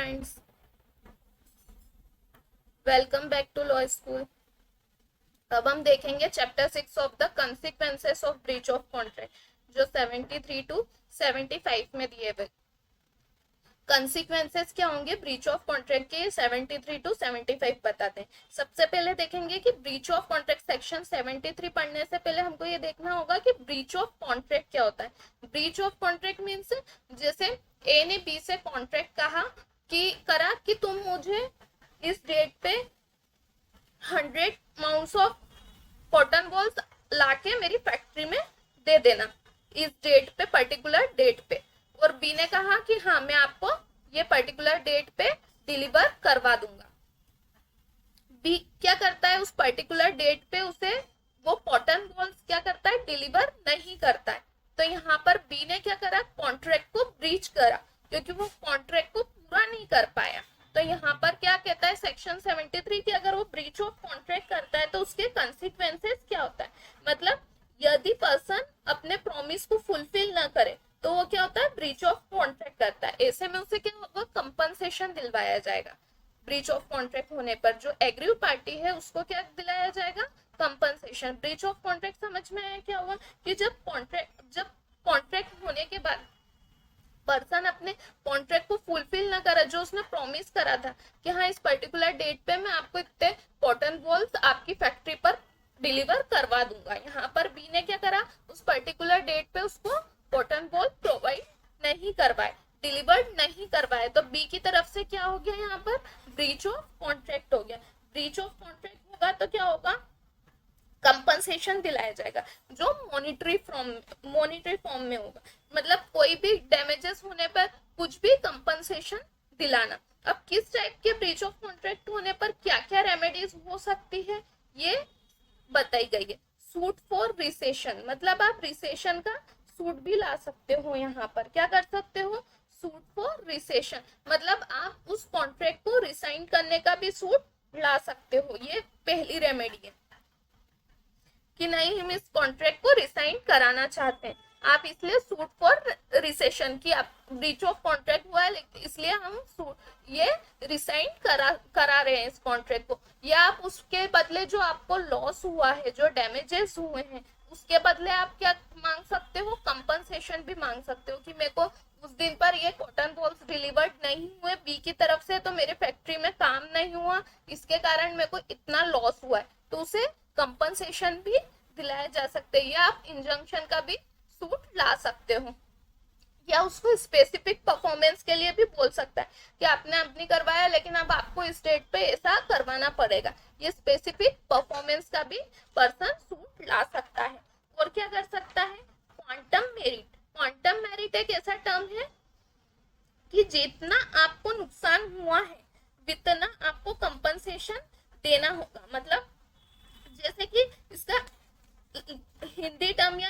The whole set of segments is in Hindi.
Friends, welcome back to law school. अब हम देखेंगे chapter 6 of the consequences of breach of contract जो 73 टू 75 में दिए हुए। कंसिक्वेंसेस क्या होंगे ब्रीच ऑफ कॉन्ट्रैक्ट के 73 टू 75 बताते हैं। सबसे पहले देखेंगे कि ब्रीच ऑफ कॉन्ट्रैक्ट सेक्शन 73 पढ़ने से पहले हमको ये देखना होगा कि ब्रीच ऑफ कॉन्ट्रैक्ट क्या होता है। ब्रीच ऑफ कॉन्ट्रैक्ट मीन्स जैसे ए ने बी से कॉन्ट्रैक्ट करा कि तुम मुझे इस डेट पे 100 माउंट्स ऑफ कॉटन बॉल्स लाके मेरी फैक्ट्री में दे देना इस डेट पे, पर्टिकुलर डेट पे। और बी ने कहा कि हाँ मैं आपको ये पर्टिकुलर डेट पे डिलीवर करवा दूंगा। बी क्या करता है, उस पर्टिकुलर डेट पे उसे वो कॉटन बॉल्स क्या करता है, डिलीवर नहीं करता है। तो यहाँ पर बी ने क्या करा, कॉन्ट्रैक्ट को ब्रीच करा क्योंकि वो कॉन्ट्रैक्ट को पूरा नहीं कर पाया। तो यहाँ पर क्या कहता है सेक्शन 73 की अगर वो ब्रीच ऑफ कॉन्ट्रैक्ट करता है तो उसके कंसिक्वेंसेस क्या होता है। मतलब यदि पर्सन अपने प्रॉमिस को फुलफिल ना करे तो वो क्या होता है, ब्रीच ऑफ कॉन्ट्रैक्ट करता है। ऐसे में उसे क्या होगा, कंपनसेशन दिलवाया जाएगा। ब्रीच ऑफ कॉन्ट्रैक्ट होने पर जो एग्रीव पार्टी है उसको क्या दिलाया जाएगा, कंपनसेशन। ब्रीच ऑफ कॉन्ट्रैक्ट समझ में आया क्या हुआ कि जब कॉन्ट्रैक्ट होने के बाद पर्सन अपने कॉन्ट्रैक्ट को फुलफिल ना करा, जो उसने प्रॉमिस करा था कि हाँ इस पर्टिकुलर डेट पे मैं आपको इतने कॉटन बॉल्स आपकी फैक्ट्री पर डिलीवर करवा दूंगा। यहाँ पर बी ने क्या करा, उस पर्टिकुलर डेट पे उसको कॉटन बॉल प्रोवाइड नहीं करवाए, डिलीवर्ड नहीं करवाए। तो बी की तरफ से क्या हो गया, यहाँ पर ब्रीच ऑफ कॉन्ट्रैक्ट हो गया। ब्रीच ऑफ कॉन्ट्रैक्ट होगा तो क्या होगा, कंपनसेशन दिलाया जाएगा जो मॉनिटरी फॉर्म में होगा। मतलब कोई भी डैमेजेस होने पर कुछ भी कंपनसेशन दिलाना। अब किस टाइप के ब्रीच ऑफ कॉन्ट्रैक्ट होने पर क्या क्या रेमेडीज हो सकती है ये बताई गई है। सूट फॉर रिसेशन, मतलब आप रिसेशन का सूट भी ला सकते हो। यहाँ पर क्या कर सकते हो, सूट फॉर रिसेशन, मतलब आप उस कॉन्ट्रैक्ट को रिसाइन करने का भी सूट ला सकते हो। ये पहली रेमेडी है कि नहीं हम इस कॉन्ट्रैक्ट को रिसाइन कराना चाहते हैं, आप इसलिए सूट फॉर रिसेशन की आप ब्रीच ऑफ कॉन्ट्रैक्ट हुआ है इसलिए हम ये रिसाइन करा रहे हैं इस कॉन्ट्रैक्ट को। या आप उसके बदले जो आपको लॉस हुआ है, जो डैमेजेस हुए हैं, उसके बदले आप क्या मांग सकते हो, कंपनसेशन भी मांग सकते हो कि मेरे को उस दिन पर ये कॉटन बॉल्स डिलीवर्ड नहीं हुए बी की तरफ से, तो मेरे फैक्ट्री में काम नहीं हुआ, इसके कारण मेरे को इतना लॉस हुआ है, तो उसे कंपनसेशन भी दिलाया जा सकते हैं। या आप इंजंक्शन का भी सूट ला सकते हो, या उसको स्पेसिफिक परफॉर्मेंस के लिए भी बोल सकता है कि आपने अपनी करवाया लेकिन अब आपको इस डेट पे ऐसा करवाना पड़ेगा। ये स्पेसिफिक परफॉर्मेंस का भी पर्सन सूट ला सकता है। और क्या कर सकता है, क्वांटम मेरिट। क्वांटम मेरिट एक ऐसा टर्म है कि जितना आपको नुकसान हुआ है उतना आपको कंपनसेशन देना होगा। मतलब जैसे कि इसका हिंदी टर्म या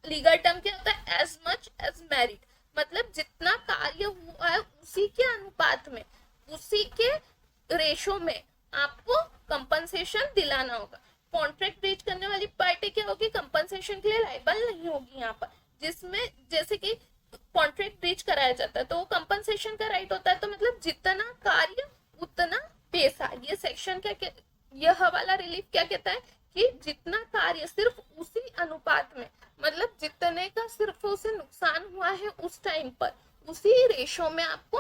लीगल टर्म क्या होता है, एज मच एज मेरिट, मतलब जितना कार्य हुआ है उसी के अनुपात में, उसी के रेशो में आपको कंपनसेशन दिलाना होगा। कॉन्ट्रैक्ट ब्रीच करने वाली पार्टी क्या होगी, कंपनसेशन के लिए लायबल नहीं होगी। यहाँ पर जिसमें जैसे कि कॉन्ट्रैक्ट ब्रीच कराया जाता है तो वो कंपनसेशन का राइट होता है। तो मतलब जितना कार्य उतना पैसा। ये सेक्शन क्या यह हवाला रिलीफ क्या कहता है कि जितना कार्य सिर्फ उसी अनुपात में, मतलब जितने का सिर्फ उसे नुकसान हुआ है उस टाइम पर उसी रेशो में आपको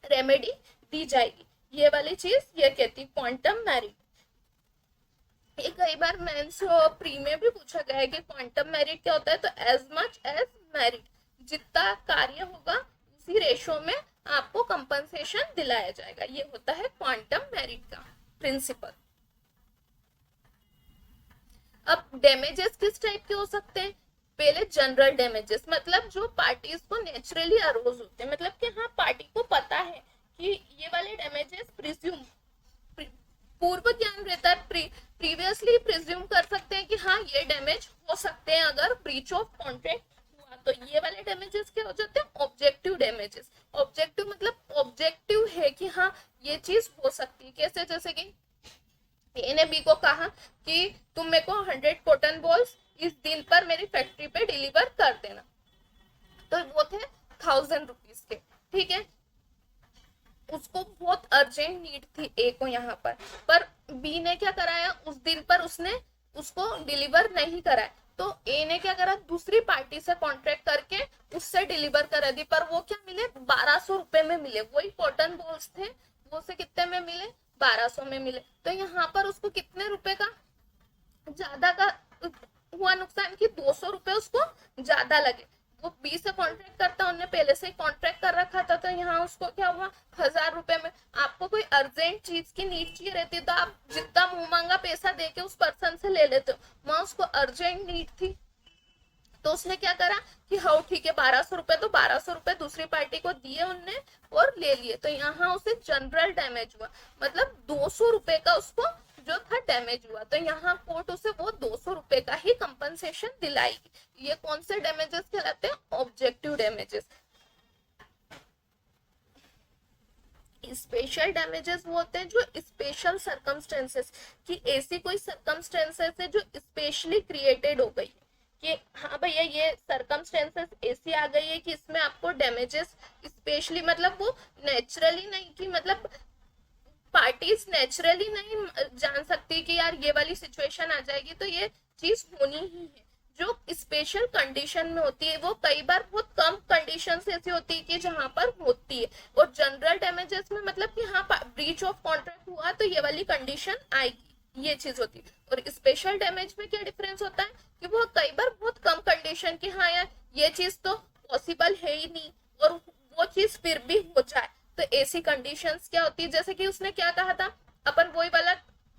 रेमेडी दी जाएगी। ये वाली चीज ये कहती क्वांटम मेरिट। ये कई बार मेंस प्री में भी पूछा गया है कि क्वांटम मेरिट क्या होता है, तो एज मच एज मेरिट, जितना कार्य होगा उसी रेशो में आपको कंपनसेशन दिलाया जाएगा। ये होता है क्वांटम मेरिट का प्रिंसिपल। अब डैमेजेस किस टाइप के हो सकते हैं, पहले जनरल डैमेजेस, मतलब जो पार्टीज को नेचुरली अरोज होते हैं, मतलब कि हाँ पार्टी को पता है कि ये वाले डैमेजेस प्रिज्यूम पूर्व ज्ञान रहता है, प्रीवियसली प्रिज्यूम कर सकते हैं कि हाँ ये डैमेज हो सकते हैं अगर ब्रीच ऑफ कॉन्ट्रैक्ट हुआ। तो ये वाले डैमेजेस क्या हो जाते हैं, ऑब्जेक्टिव डैमेजेस। ऑब्जेक्टिव मतलब ऑब्जेक्टिव है कि हाँ ये चीज हो सकती है। कैसे, जैसे कि ए ने बी को कहा कि तुम मेरे को 100 कॉटन बॉल्स इस दिन पर मेरी फैक्ट्री पे डिलीवर कर देना, तो वो थे 1000 रुपीज के, ठीक है। बहुत अर्जेंट नीड थी ए को यहाँ पर बी ने क्या कराया, उस दिन पर उसने उसको डिलीवर नहीं कराया, तो ए ने क्या करा, दूसरी पार्टी से कॉन्ट्रैक्ट करके उससे डिलीवर करा दी, पर वो क्या मिले, 1200 रुपए में मिले। वही कॉटन बॉल्स थे, वो से कितने में मिले, 1200 में मिले। तो यहाँ पर उसको कितने रुपए का ज्यादा का हुआ नुकसान, की 200 रुपए उसको ज्यादा लगे। वो बी से कॉन्ट्रैक्ट करता, उन्होंने पहले से ही कॉन्ट्रैक्ट कर रखा था, तो यहाँ उसको क्या हुआ, 1000 रुपए में। आपको कोई अर्जेंट चीज की नीड चाहिए रहती है तो आप जितना मुंह मांगा पैसा देके उस पर्सन से ले लेते हो, वहां उसको अर्जेंट नीड थी, तो उसने क्या करा कि हाँ ठीक है 1200 रुपए, तो 1200 रुपए दूसरी पार्टी को दिए उनने और ले लिए। तो यहाँ उसे जनरल डैमेज हुआ, मतलब 200 रुपए का उसको जो था डैमेज हुआ, तो यहाँ कोर्ट उसे वो 200 रुपए का ही कंपनसेशन दिलाएगी। ये कौन से डैमेजेस कहलाते हैं, ऑब्जेक्टिव डैमेजेस। स्पेशल डैमेजेस वो होते हैं जो स्पेशल सर्कमस्टेंसेस, कि ऐसी कोई सर्कमस्टेंसेस है जो स्पेशली क्रिएटेड हो गई, कि हाँ भैया ये सर्कमस्टेंसेस ऐसी आ गई है कि इसमें आपको डैमेजेस स्पेशली, मतलब वो नेचुरली नहीं, कि मतलब पार्टीज नेचुरली नहीं जान सकती कि यार ये वाली सिचुएशन आ जाएगी, तो ये चीज होनी ही है। जो स्पेशल कंडीशन में होती है वो कई बार बहुत कम कंडीशन ऐसी होती है कि जहां पर होती है, और जनरल डैमेजेस में मतलब कि हाँ ब्रीच ऑफ कॉन्ट्रैक्ट हुआ तो ये वाली कंडीशन आएगी, ये चीज होती है। और स्पेशल डैमेज में क्या डिफरेंस होता है कि वो कई बार बहुत कम कंडीशन की, हाँ यार ये चीज तो पॉसिबल है ही नहीं, और वो चीज फिर भी हो जाए, तो ऐसी कंडीशंस क्या होती है, जैसे कि उसने क्या कहा था, अपन वही वाला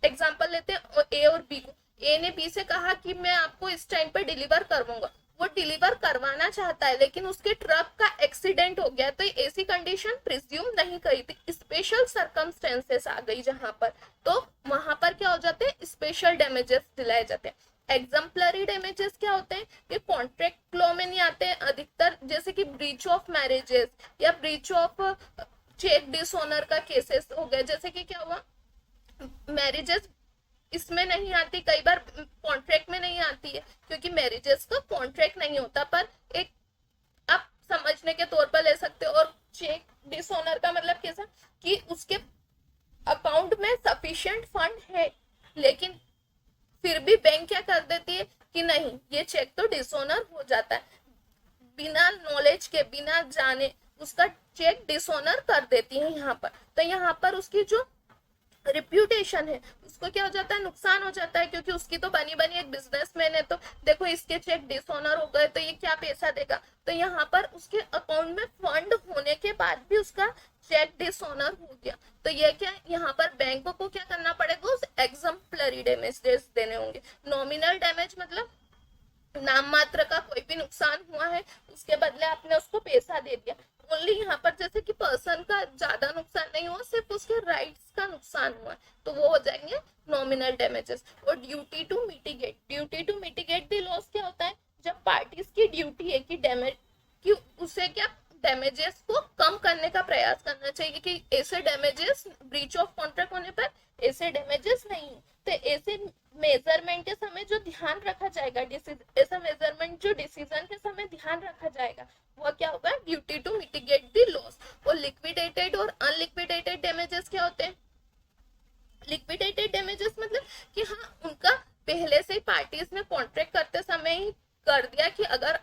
एग्जांपल लेते हैं ए और बी को। ए ने बी से कहा कि मैं आपको इस टाइम पे डिलीवर करवाऊंगा, वो डिलीवर करवाना चाहता है लेकिन उसके ट्रक का एक्सीडेंट हो गया, तो ऐसी कंडीशन प्रिज्यूम नहीं करी थी, स्पेशल सर्कमस्टेंसेस आ गई जहां पर, तो वहां पर क्या हो जाते हैं, स्पेशल डैमेजेस दिलाए जाते हैं। एग्जाम्पलरी डैमेजेस क्या होते हैं, ये कॉन्ट्रैक्ट लॉ में नहीं आते हैं अधिकतर, जैसे कि ब्रीच ऑफ मैरिजेस या ब्रीच ऑफ चेक डिसऑनर का केसेस हो गए, जैसे कि क्या हुआ, मैरिजेस इसमें नहीं आती, कई बार कॉन्ट्रैक्ट में नहीं आती है क्योंकि मैरिजेस का कॉन्ट्रैक्ट नहीं होता, पर एक आप समझने के तौर पर ले सकते हो। और चेक डिसऑनर का मतलब कैसा, कि उसके अकाउंट में सफिशिएंट फंड है लेकिन फिर भी बैंक क्या कर देती है कि नहीं ये चेक तो डिसऑनर हो जाता है, बिना नॉलेज के बिना जाने उसका चेक डिसऑनर कर देती है यहाँ पर। तो यहाँ पर उसकी जो रिप्यूटेशन है उसको क्या हो जाता है, नुकसान हो जाता है, क्योंकि उसकी तो बनी बनी एक बिजनेसमैन है, तो देखो इसके चेक डिसऑनर हो गए तो ये क्या पैसा देगा, तो यहाँ पर उसके अकाउंट में फंड होने के बाद भी उसका चेक डिसऑनर हो गया, तो ये क्या यहाँ पर बैंकों को क्या करना पड़ेगा, उस एग्जाम्पलरी डैमेज देने होंगे। नॉमिनल डैमेज मतलब नाम मात्र का कोई भी नुकसान हुआ है उसके बदले आपने उसको पैसा दे दिया, ओनली यहाँ पर जैसे कि पर्सन का ज्यादा नुकसान नहीं हुआ, सिर्फ उसके राइट्स का नुकसान हुआ, तो वो हो जाएंगे नॉमिनल डैमेजेस। और duty to mitigate the loss क्या होता है, जब पार्टीज की ड्यूटी है कि डैमेज कि उसे क्या डैमेजेस को कम करने का प्रयास करना चाहिए, कि ऐसे डैमेजेस ब्रीच ऑफ कॉन्ट्रैक्ट होने पर ऐसे डैमेजेस नहीं, तो ऐसे मेजरमेंट के समय जो ध्यान रखा जाएगा, ऐसा मेजरमेंट जो डिसीजन के समय ध्यान रखा जाएगा वो क्या होगा, duty to mitigate the loss. और लिक्विडेटेड और अनलिक्विडेटेड डैमेजेस क्या होते हैं, लिक्विडेटेड डैमेजेस मतलब कि हाँ उनका पहले से पार्टीज ने कॉन्ट्रैक्ट करते समय ही कर दिया कि अगर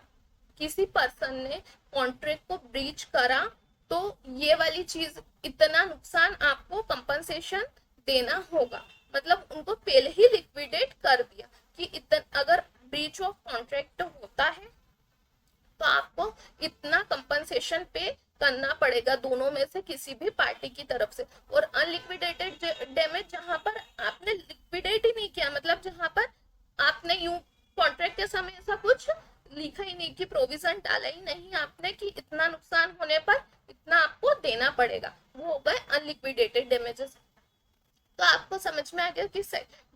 किसी पर्सन ने कॉन्ट्रैक्ट को ब्रीच करा तो ये वाली चीज इतना नुकसान आपको कंपनसेशन देना होगा, मतलब उनको पहले ही लिक्विडेट कर दिया कि इतना अगर ब्रीच ऑफ कॉन्ट्रैक्ट होता है तो आपको इतना कंपनसेशन पे करना पड़ेगा दोनों में से किसी भी पार्टी की तरफ से। और अनलिक्विडेटेड डैमेज जहां पर आपने लिक्विडेट ही नहीं किया, मतलब जहां पर आपने यूं कॉन्ट्रैक्ट के समय ऐसा कुछ लिखा ही नहीं कि प्रोविजन डाला ही नहीं आपने कि इतना नुकसान होने पर इतना आपको देना पड़ेगा, वो हो गए अनलिक्विडेटेड डैमेजेस। तो आपको समझ में आ गया कि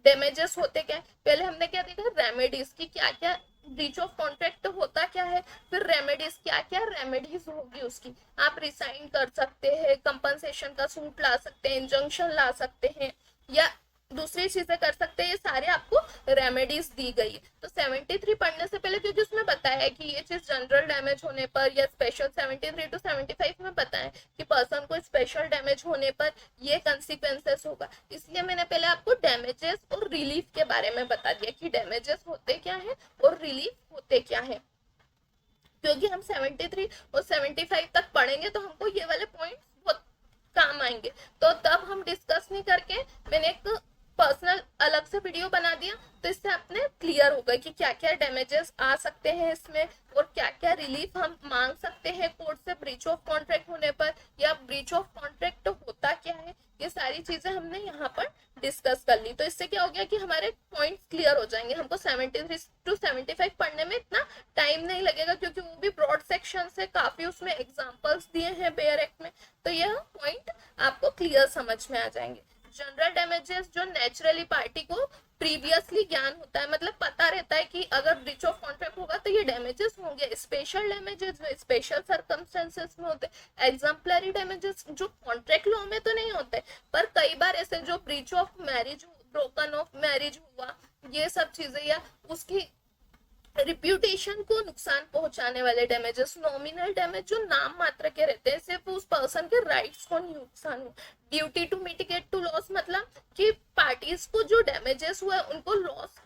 डैमेजेस होते क्या है। पहले हमने क्या देखा, रेमेडीज की क्या क्या, ब्रीच ऑफ कॉन्ट्रैक्ट होता क्या है, फिर रेमेडीज क्या क्या रेमेडीज होगी उसकी, आप रिसाइन कर सकते हैं, कंपनसेशन का सूट ला सकते हैं, इंजंक्शन ला सकते हैं, या दूसरी चीजें कर सकते हैं, ये सारे आपको रेमेडीज दी गई है। तो 73 पढ़ने से पहले, क्योंकि उसमें बताया है कि ये चीज जनरल डैमेज होने पर या स्पेशल 73 to 75 में बताया कि पर्सन को स्पेशल डैमेज होने पर ये कंसिक्वेंसेस होगा, इसलिए मैंने पहले आपको डैमेजेस और रिलीफ के बारे में बता दिया कि डैमेजेस होते क्या है और रिलीफ होते क्या है। क्योंकि हम 73 और 75 तक पढ़ेंगे तो हमको ये वाले पॉइंट्स बहुत काम आएंगे, तो तब हम डिस्कस नहीं करके मैंने एक पर्सनल अलग से वीडियो बना दिया, तो इससे आपने क्लियर होगा कि क्या क्या डैमेजेस आ सकते हैं इसमें और क्या क्या रिलीफ हम मांग सकते हैं कोर्ट से ब्रीच ऑफ कॉन्ट्रैक्ट होने पर, या ब्रीच ऑफ कॉन्ट्रैक्ट होता क्या है, ये सारी चीजें हमने यहाँ पर डिस्कस कर ली। तो इससे क्या हो गया कि हमारे पॉइंट्स क्लियर हो जाएंगे, हमको 73 to 75 पढ़ने में इतना टाइम नहीं लगेगा, क्योंकि वो भी ब्रॉड सेक्शन से काफी उसमें एग्जाम्पल्स दिए हैं बेयर एक्ट में, तो यह पॉइंट आपको क्लियर समझ में आ जाएंगे। जनरल डैमेजेस जो नेचुरली पार्टी को प्रीवियसली ज्ञान होता है, मतलब पता रहता है कि अगर ब्रीच ऑफ कॉन्ट्रैक्ट होगा तो ये डैमेजेस होंगे। स्पेशल डैमेजेस जो स्पेशल सर्कमस्टेंसेस में होते हैं। एग्जाम्पलरी डैमेजेस जो कॉन्ट्रैक्ट लॉ में तो नहीं होते, पर कई बार ऐसे जो breach of marriage, broken of marriage हुआ, ये सब चीजें, या उसकी रिप्यूटेशन को नुकसान पहुंचाने वाले डैमेजेस, नॉमिनल डैमेज जो नाम मात्र के रहते हैं, सिर्फ उस पर्सन के राइट्स को नहीं नुकसान हो। Duty to mitigate to loss, मतलब कि पार्टीज को जो डैमेजेस हुआ है उनको लॉस,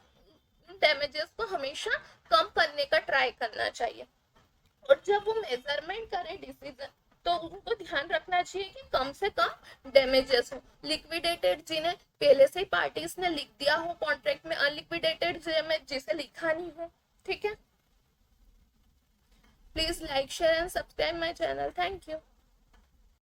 डैमेजेस को हमेशा कम करने का ट्राई करना चाहिए। और जब वो मेजरमेंट करें डिसीजन, तो उनको ध्यान रखना चाहिए कि कम से कम डैमेजेस हो। लिक्विडेटेड जिन्हें पहले से ही पार्टीज ने लिख दिया हो कॉन्ट्रैक्ट में, अनलिक्विडेटेड जिसे लिखा नहीं हो, ठीक है। Please like, share and subscribe my channel. Thank you.